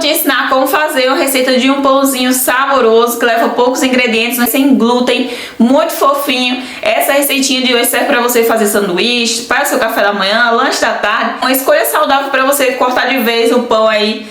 te ensinar como fazer uma receita de um pãozinho saboroso que leva poucos ingredientes, mas sem glúten, muito fofinho. Essa receitinha de hoje serve para você fazer sanduíche, para o seu café da manhã, lanche da tarde. Uma escolha saudável para você cortar de vez o pão aí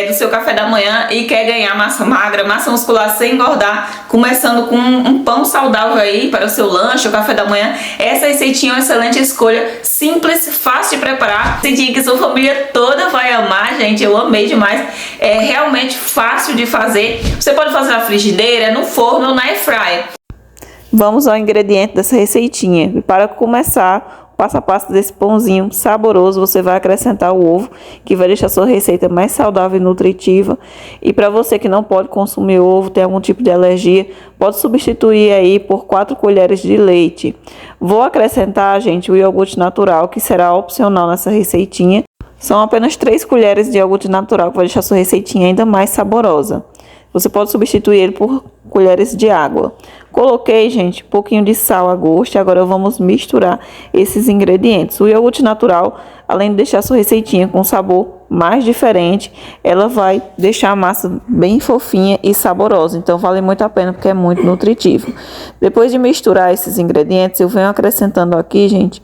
do seu café da manhã e quer ganhar massa magra, massa muscular sem engordar, começando com um pão saudável aí para o seu lanche, o café da manhã. Essa receitinha é uma excelente escolha, simples, fácil de preparar, receitinha que sua família toda vai amar, gente. Eu amei demais, é realmente fácil de fazer. Você pode fazer na frigideira, no forno ou na air fryer. Vamos ao ingrediente dessa receitinha. E para começar, passo a passo desse pãozinho saboroso, você vai acrescentar o ovo, que vai deixar a sua receita mais saudável e nutritiva. E para você que não pode consumir ovo, tem algum tipo de alergia, pode substituir aí por 4 colheres de leite. Vou acrescentar, gente, o iogurte natural, que será opcional nessa receitinha. São apenas 3 colheres de iogurte natural, que vai deixar a sua receitinha ainda mais saborosa. Você pode substituir ele por colheres de água. Coloquei, gente, um pouquinho de sal a gosto. E agora vamos misturar esses ingredientes. O iogurte natural, além de deixar a sua receitinha com um sabor mais diferente, ela vai deixar a massa bem fofinha e saborosa. Então vale muito a pena porque é muito nutritivo. Depois de misturar esses ingredientes, eu venho acrescentando aqui, gente,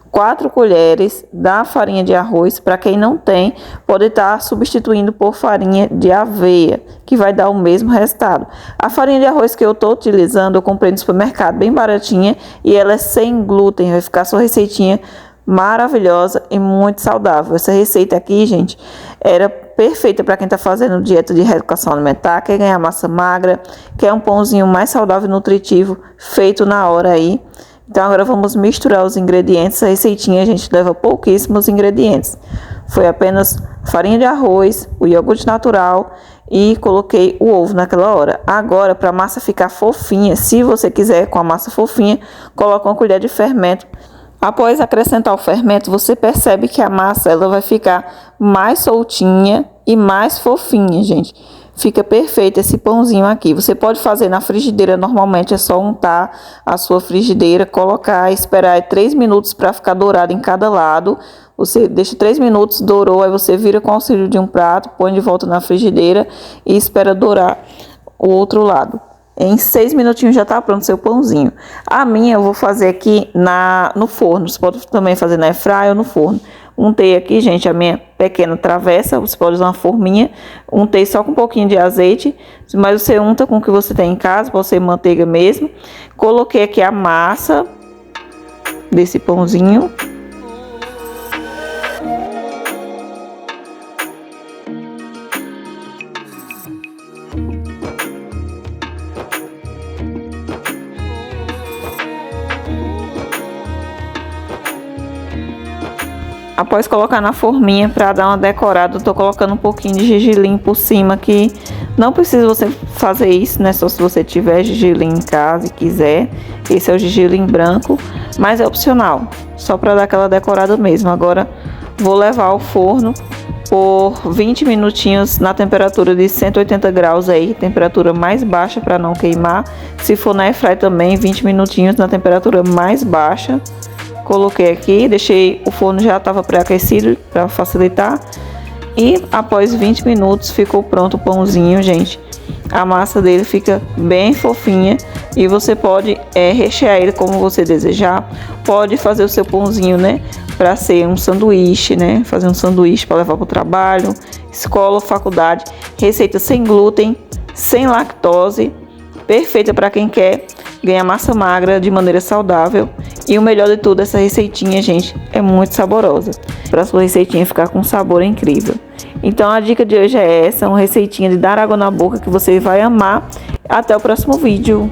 4 colheres da farinha de arroz. Para quem não tem, pode estar substituindo por farinha de aveia, que vai dar o mesmo resultado. A farinha de arroz que eu estou utilizando, eu comprei no supermercado, bem baratinha, e ela é sem glúten. Vai ficar sua receitinha maravilhosa e muito saudável. Essa receita aqui, gente, era perfeita para quem está fazendo dieta de reeducação alimentar, quer ganhar massa magra, quer um pãozinho mais saudável e nutritivo, feito na hora aí. Então agora vamos misturar os ingredientes. A receitinha a gente leva pouquíssimos ingredientes. Foi apenas farinha de arroz, o iogurte natural e coloquei o ovo naquela hora. Agora, para a massa ficar fofinha, se você quiser com a massa fofinha, coloca uma colher de fermento. Após acrescentar o fermento, você percebe que a massa ela vai ficar mais soltinha e mais fofinha, gente. Fica perfeito esse pãozinho aqui. Você pode fazer na frigideira, normalmente é só untar a sua frigideira, colocar, esperar 3 minutos para ficar dourado em cada lado. Você deixa 3 minutos, dourou, aí você vira com o auxílio de um prato, põe de volta na frigideira e espera dourar o outro lado. Em 6 minutinhos já está pronto seu pãozinho. A minha eu vou fazer aqui no forno. Você pode também fazer na air fryer ou no forno. Untei aqui, gente, a minha pequena travessa. Você pode usar uma forminha. Untei só com um pouquinho de azeite, mas você unta com o que você tem em casa, pode ser manteiga mesmo. Coloquei aqui a massa desse pãozinho. Após colocar na forminha para dar uma decorada, eu tô colocando um pouquinho de gergelim por cima aqui. Não precisa você fazer isso, né? Só se você tiver gergelim em casa e quiser. Esse é o gergelim branco, mas é opcional. Só para dar aquela decorada mesmo. Agora vou levar ao forno por 20 minutinhos na temperatura de 180 graus aí. Temperatura mais baixa para não queimar. Se for na air fry também, 20 minutinhos na temperatura mais baixa. Coloquei aqui, deixei o forno já estava pré-aquecido para facilitar. E após 20 minutos ficou pronto o pãozinho, gente. A massa dele fica bem fofinha e você pode rechear ele como você desejar. Pode fazer o seu pãozinho, né, para ser um sanduíche, né, fazer um sanduíche para levar para o trabalho, escola ou faculdade. Receita sem glúten, sem lactose, perfeita para quem quer ganhar massa magra de maneira saudável. E o melhor de tudo, essa receitinha, gente, é muito saborosa. Para sua receitinha ficar com um sabor incrível. Então a dica de hoje é essa, uma receitinha de dar água na boca que você vai amar. Até o próximo vídeo.